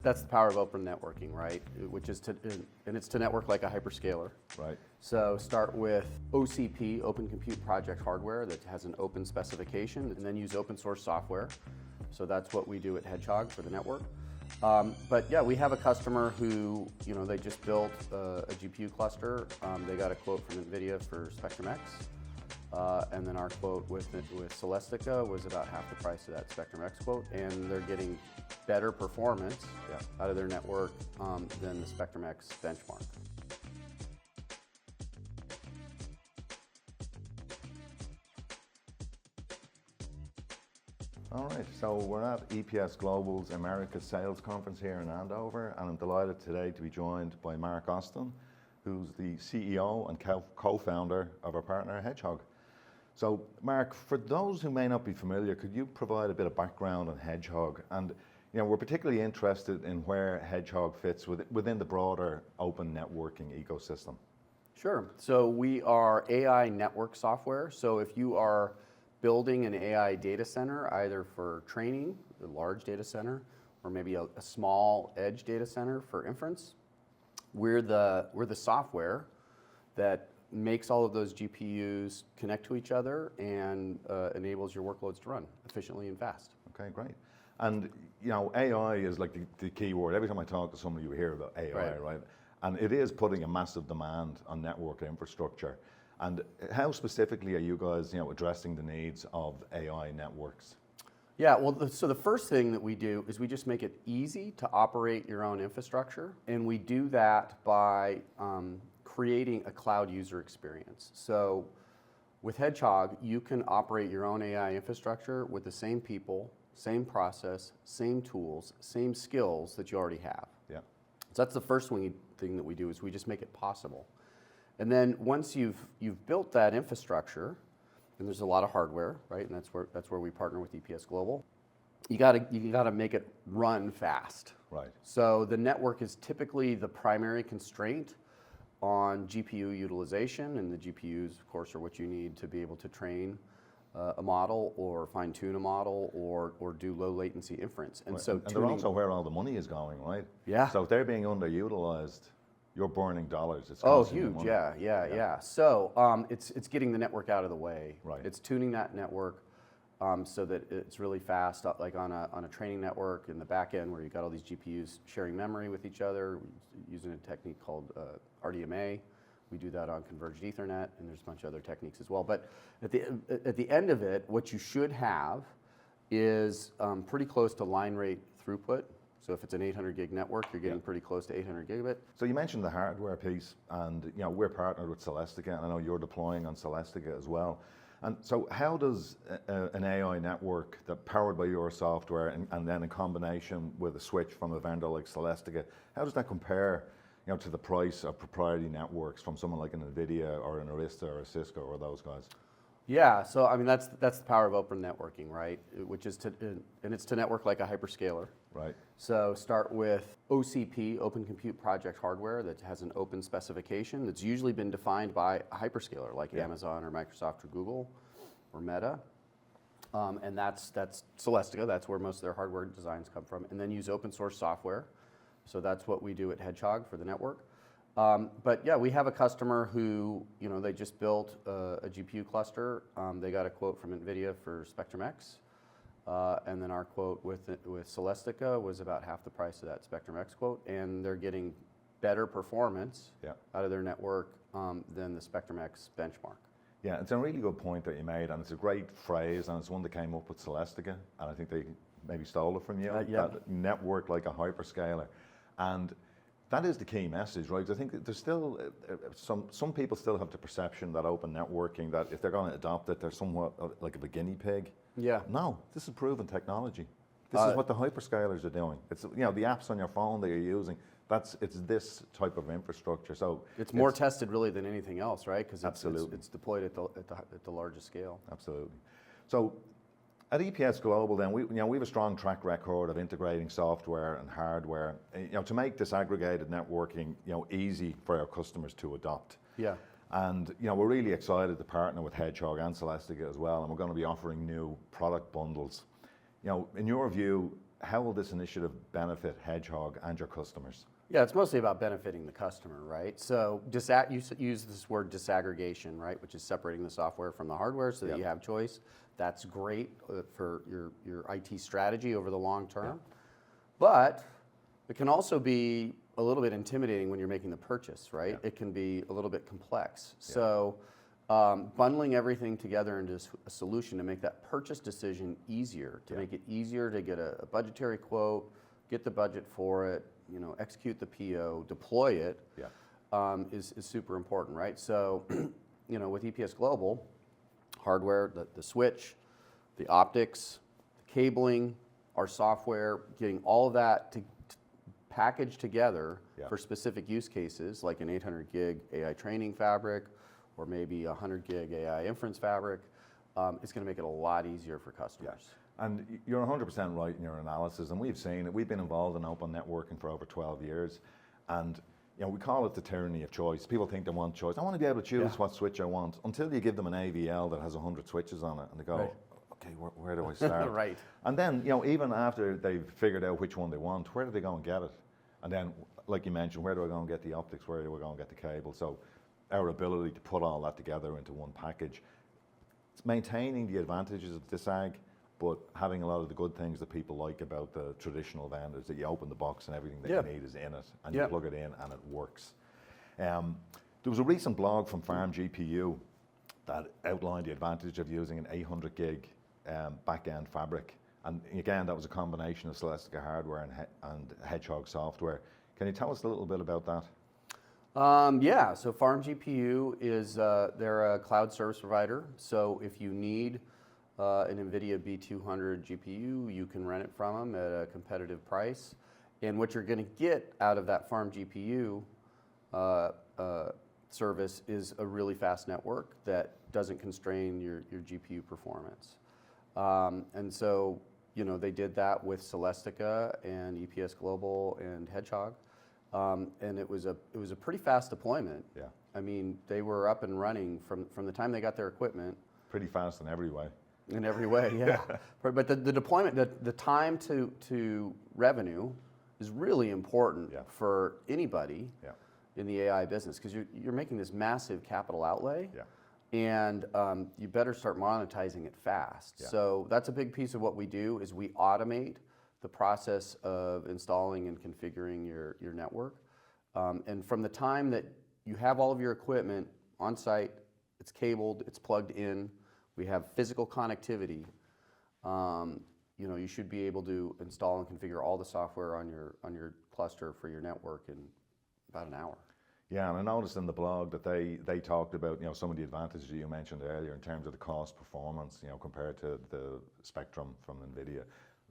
That's the power of open networking, right? Which is it's to network like a hyperscaler. Right. So start with OCP, Open Compute Project hardware that has an open specification, and then use open source software. So that's what we do at Hedgehog for the network. But yeah, we have a customer who, they just built a GPU cluster. They got a quote from NVIDIA for Spectrum X. And then our quote with Celestica was about half the price of that Spectrum X quote, and they're getting better performance out of their network than the Spectrum X benchmark. All right, so we're at EPS Global's Americas Sales Conference here in Andover, and I'm delighted today to be joined by Marc Austin, who's the CEO and co-founder of our partner Hedgehog. So, Marc, for those who may not be familiar, could you provide a bit of background on Hedgehog? And we're particularly interested in where Hedgehog fits within the broader open networking ecosystem. Sure. So we are AI network software. So if you are building an AI data center, either for training, a large data center, or maybe a small edge data center for inference, we're the software that makes all of those GPUs connect to each other and enables your workloads to run efficiently and fast. Okay, great. And AI is like the key word. Every time I talk to somebody, you hear about AI, right? And it is putting a massive demand on network infrastructure. And how specifically are you guys, addressing the needs of AI networks? Yeah, well, so the first thing that we do is we just make it easy to operate your own infrastructure, and we do that by creating a cloud user experience. So with Hedgehog, you can operate your own AI infrastructure with the same people, same process, same tools, same skills that you already have. Yeah. So that's the first thing that we do is we just make it possible. And then once you've built that infrastructure, and there's a lot of hardware, right? And that's where we partner with EPS Global. You gotta make it run fast. Right. So the network is typically the primary constraint on GPU utilization, and the GPUs, of course, are what you need to be able to train a model or fine-tune a model or do low latency inference. And right. so and they're also where all the money is going, right? Yeah. So if they're being underutilized, you're burning dollars. It's huge, money. Yeah. So it's getting the network out of the way. Right. It's tuning that network so that it's really fast, like on a training network in the back end where you've got all these GPUs sharing memory with each other using a technique called RDMA. We do that on converged Ethernet, and there's a bunch of other techniques as well. But at the end of it, what you should have is pretty close to line rate throughput. So if it's an 800 gig network, you're getting pretty close to 800 gigabit. So you mentioned the hardware piece, and we're partnered with Celestica, and I know you're deploying on Celestica as well. And so how does an AI network that powered by your software and then in combination with a switch from a vendor like Celestica, how does that compare to the price of proprietary networks from someone like an NVIDIA or an Arista or a Cisco or those guys? Yeah, so I mean that's the power of open networking, right? Which is it's to network like a hyperscaler. Right. So start with OCP, Open Compute Project hardware that has an open specification that's usually been defined by a hyperscaler like Amazon or Microsoft or Google or Meta. And that's Celestica, that's where most of their hardware designs come from. And then use open source software. So that's what we do at Hedgehog for the network. But yeah, we have a customer who, they just built a GPU cluster. They got a quote from NVIDIA for Spectrum X. And then our quote with Celestica was about half the price of that Spectrum X quote. And they're getting better performance out of their network than the Spectrum X benchmark. Yeah, it's a really good point that you made, and it's a great phrase, and it's one that came up with Celestica, and I think they maybe stole it from you, that network like a hyperscaler. And that is the key message, right? I think that there's still, some people still have the perception that open networking, that if they're going to adopt it, they're somewhat like a guinea pig. Yeah. No, this is proven technology. This is what the hyperscalers are doing. It's, the apps on your phone that you're using, it's this type of infrastructure. So it's more tested really than anything else, right? Because it's deployed at the largest scale. Absolutely. So at EPS Global, then we have a strong track record of integrating software and hardware, to make disaggregated networking, easy for our customers to adopt. Yeah. And we're really excited to partner with Hedgehog and Celestica as well, and we're going to be offering new product bundles. In your view, how will this initiative benefit Hedgehog and your customers? Yeah, it's mostly about benefiting the customer, right? So you use this word disaggregation, right, which is separating the software from the hardware so that you have choice. That's great for your IT strategy over the long term. But it can also be a little bit intimidating when you're making the purchase, right? It can be a little bit complex. So bundling everything together into a solution to make that purchase decision easier, to make it easier to get a budgetary quote, get the budget for it, execute the PO, deploy it, is super important, right? So, with EPS Global, hardware, the switch, the optics, the cabling, our software, getting all of that to package together for specific use cases, like an 800 gig AI training fabric, or maybe a 100 gig AI inference fabric, it's going to make it a lot easier for customers. And you're 100% right in your analysis, and we've seen it. We've been involved in open networking for over 12 years, and we call it the tyranny of choice. People think they want choice. I want to be able to choose what switch I want, until you give them an AVL that has 100 switches on it, and they go, okay, where do I start? Right. And then, even after they've figured out which one they want, where do they go and get it? And then, like you mentioned, where do I go and get the optics? Where do I go and get the cable? So our ability to put all that together into one package, it's maintaining the advantages of disag, but having a lot of the good things that people like about the traditional vendors, that you open the box and everything that you need is in it, and you plug it in and it works. There was a recent blog from FarmGPU that outlined the advantage of using an 800 gig back-end fabric. And again, that was a combination of Celestica hardware and Hedgehog software. Can you tell us a little bit about that? So FarmGPU is, they're a cloud service provider. So if you need an NVIDIA B200 GPU, you can rent it from them at a competitive price. And what you're going to get out of that FarmGPU service is a really fast network that doesn't constrain your GPU performance. And so, they did that with Celestica and EPS Global and Hedgehog. And it was a pretty fast deployment. Yeah. I mean, they were up and running from the time they got their equipment. Pretty fast in every way. In every way, yeah. But the deployment, the time to revenue is really important for anybody in the AI business, because you're making this massive capital outlay, and you better start monetizing it fast. So that's a big piece of what we do, is we automate the process of installing and configuring your network. And from the time that you have all of your equipment on site, it's cabled, it's plugged in, we have physical connectivity, you should be able to install and configure all the software on your cluster for your network in about an hour. Yeah, and I noticed in the blog that they talked about some of the advantages you mentioned earlier in terms of the cost performance, compared to the Spectrum from NVIDIA.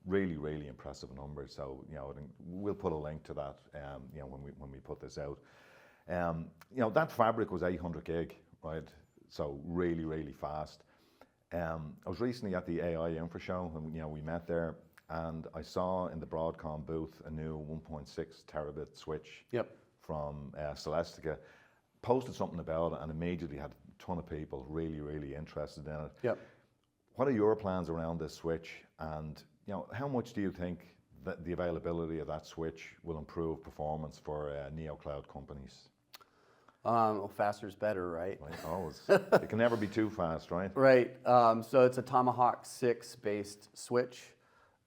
Really, really impressive numbers. So I think we'll put a link to that when we put this out. That fabric was 800 gig, right? So really, really fast. I was recently at the AI Infra Show, and we met there, and I saw in the Broadcom booth a new 1.6 terabit switch from Celestica. Posted something about it, and immediately had a ton of people really, really interested in it. What are your plans around this switch, and how much do you think that the availability of that switch will improve performance for neo-cloud companies? Faster is better, right? Always. It can never be too fast, right? Right. So it's a Tomahawk 6 based switch.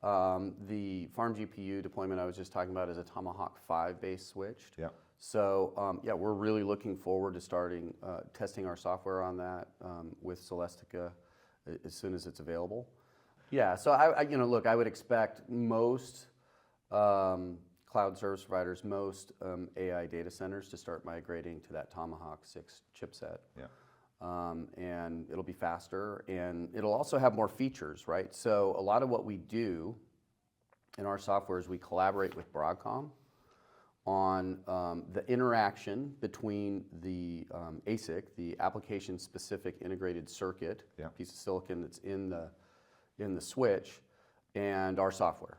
The FarmGPU deployment I was just talking about is a Tomahawk 5 based switch. So we're really looking forward to starting testing our software on that with Celestica as soon as it's available. Yeah. So I would expect most cloud service providers, most AI data centers to start migrating to that Tomahawk 6 chipset. And it'll be faster, and it'll also have more features, right? So a lot of what we do in our software is we collaborate with Broadcom on the interaction between the ASIC, the application-specific integrated circuit, piece of silicon that's in the switch, and our software.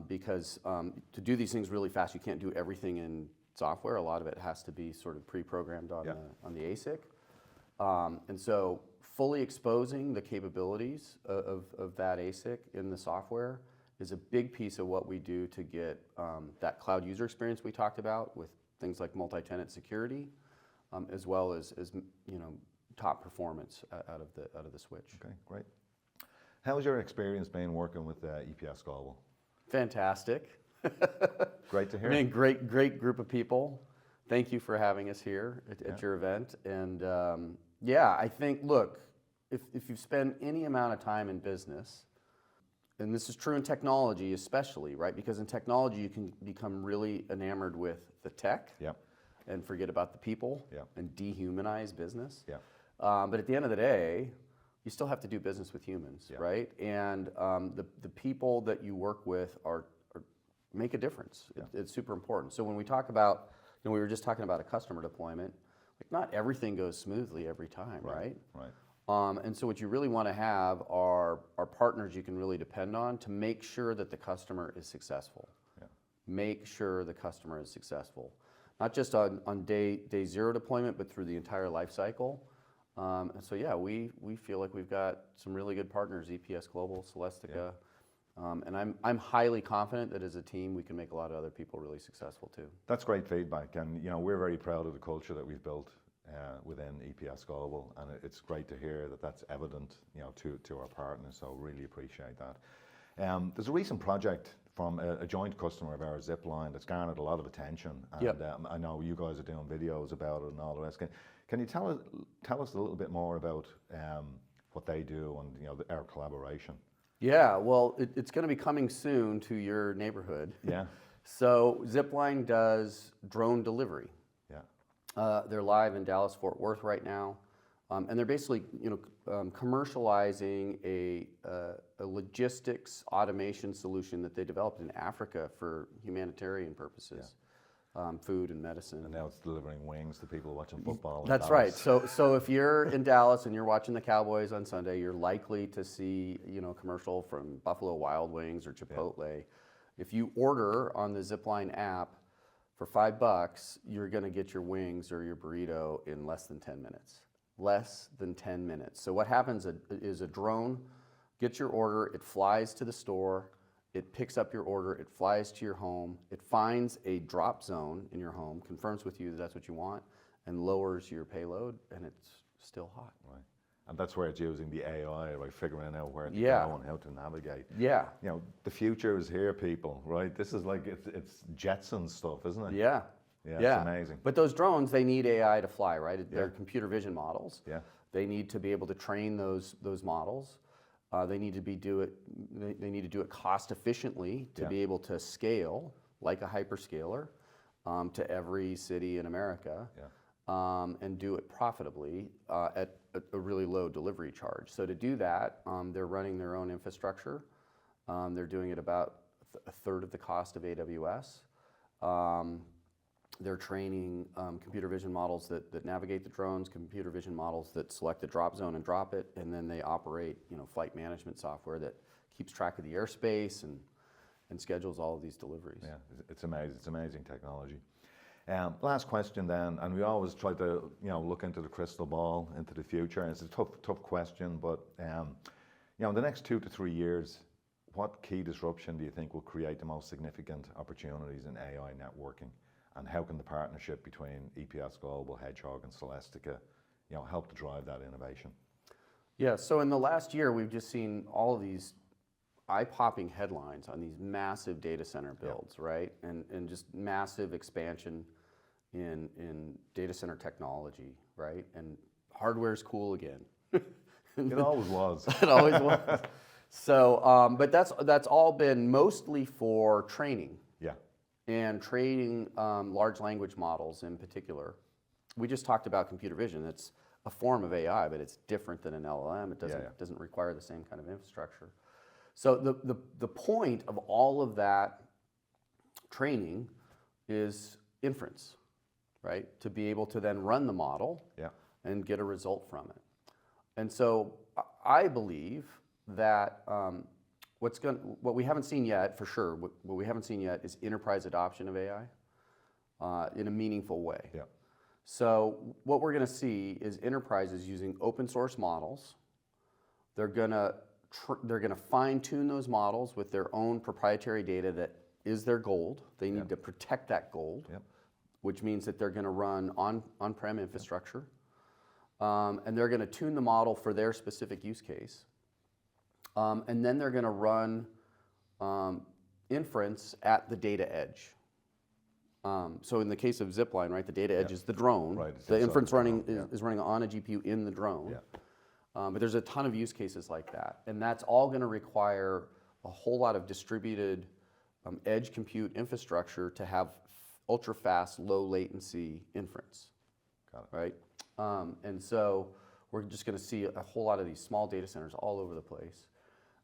Because to do these things really fast, you can't do everything in software. A lot of it has to be sort of pre-programmed on the ASIC. And so fully exposing the capabilities of that ASIC in the software is a big piece of what we do to get that cloud user experience we talked about with things like multi-tenant security, as well as top performance out of the switch. Okay, great. How's your experience been working with EPS Global? Fantastic. Great to hear. I mean, great group of people. Thank you for having us here at your event. And I think, look, if you spend any amount of time in business, and this is true in technology especially, right? Because in technology you can become really enamored with the tech and forget about the people and dehumanize business. But at the end of the day, you still have to do business with humans, right? And the people that you work with are make a difference. It's super important. So when we talk about, we were just talking about a customer deployment, like not everything goes smoothly every time, right? And so what you really want to have are partners you can really depend on to make sure that the customer is successful. Make sure the customer is successful. Not just on day zero deployment, but through the entire life cycle. And so we feel like we've got some really good partners, EPS Global, Celestica. And I'm highly confident that as a team we can make a lot of other people really successful too. That's great feedback, and we're very proud of the culture that we've built within EPS Global, and it's great to hear that that's evident, to our partners. So really appreciate that. There's a recent project from a joint customer of ours, Zipline, that's garnered a lot of attention, and I know you guys are doing videos about it and all the rest. Can you tell us a little bit more about what they do and our collaboration? Yeah, well, it's going to be coming soon to your neighborhood. Yeah. So Zipline does drone delivery. Yeah. They're live in Dallas, Fort Worth right now, and they're basically commercializing a logistics automation solution that they developed in Africa for humanitarian purposes. Food and medicine. And now it's delivering wings to people watching football. That's right. So if you're in Dallas and you're watching the Cowboys on Sunday, you're likely to see a commercial from Buffalo Wild Wings or Chipotle. If you order on the Zipline app for $5, you're going to get your wings or your burrito in less than 10 minutes. Less than 10 minutes. So what happens is a drone gets your order, it flies to the store. It picks up your order, it flies to your home, it finds a drop zone in your home, confirms with you that that's what you want, and lowers your payload, and it's still hot. Right. And that's where it's using the AI, right, figuring out where to go and how to navigate. Yeah. The future is here, people, right? This is like, it's Jetson stuff, isn't it? Yeah. Yeah, it's amazing. But those drones, they need AI to fly, right? They're computer vision models. Yeah. They need to be able to train those models. They need to do it cost efficiently to be able to scale like a hyperscaler to every city in America, and do it profitably at a really low delivery charge. So to do that, they're running their own infrastructure. They're doing it about a third of the cost of AWS. They're training computer vision models that navigate the drones, computer vision models that select the drop zone and drop it, and then they operate flight management software that keeps track of the airspace and schedules all of these deliveries. Yeah, it's amazing. It's amazing technology. Last question then, and we always try to look into the crystal ball, into the future. And it's a tough question, but in the next 2 to 3 years, what key disruption do you think will create the most significant opportunities in AI networking? And how can the partnership between EPS Global, Hedgehog, and Celestica, help to drive that innovation? Yeah. So in the last year, we've just seen all of these eye-popping headlines on these massive data center builds, right? And just massive expansion in data center technology, right? And hardware's cool again. It always was. It always was. So, but that's all been mostly for training. Yeah. And training large language models in particular. We just talked about computer vision. It's a form of AI, but it's different than an LLM. It doesn't require the same kind of infrastructure. So the point of all of that training is inference, right? To be able to then run the model and get a result from it. And so I believe that what we haven't seen yet, for sure, what we haven't seen yet is enterprise adoption of AI in a meaningful way. Yeah. So what we're going to see is enterprises using open source models. They're going to they're going to fine tune those models with their own proprietary data that is their gold. They need to protect that gold, which means that they're going to run on-prem infrastructure. And they're going to tune the model for their specific use case. And then they're going to run inference at the data edge. So in the case of Zipline, right, the data edge is the drone. Right, The inference is running on a GPU in the drone. But there's a ton of use cases like that. And that's all going to require a whole lot of distributed edge compute infrastructure to have ultra-fast, low-latency inference. Got it. Right? And so we're just going to see a whole lot of these small data centers all over the place.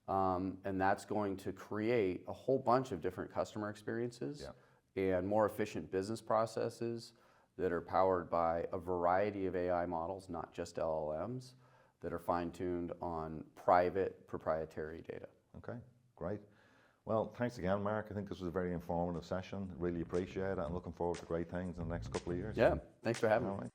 And that's going to create a whole bunch of different customer experiences and more efficient business processes that are powered by a variety of AI models, not just LLMs, that are fine-tuned on private proprietary data. Okay, great. Well, thanks again, Mark. I think this was a very informative session. Really appreciate it. I'm looking forward to great things in the next couple of years. Yeah, thanks for having me. All right.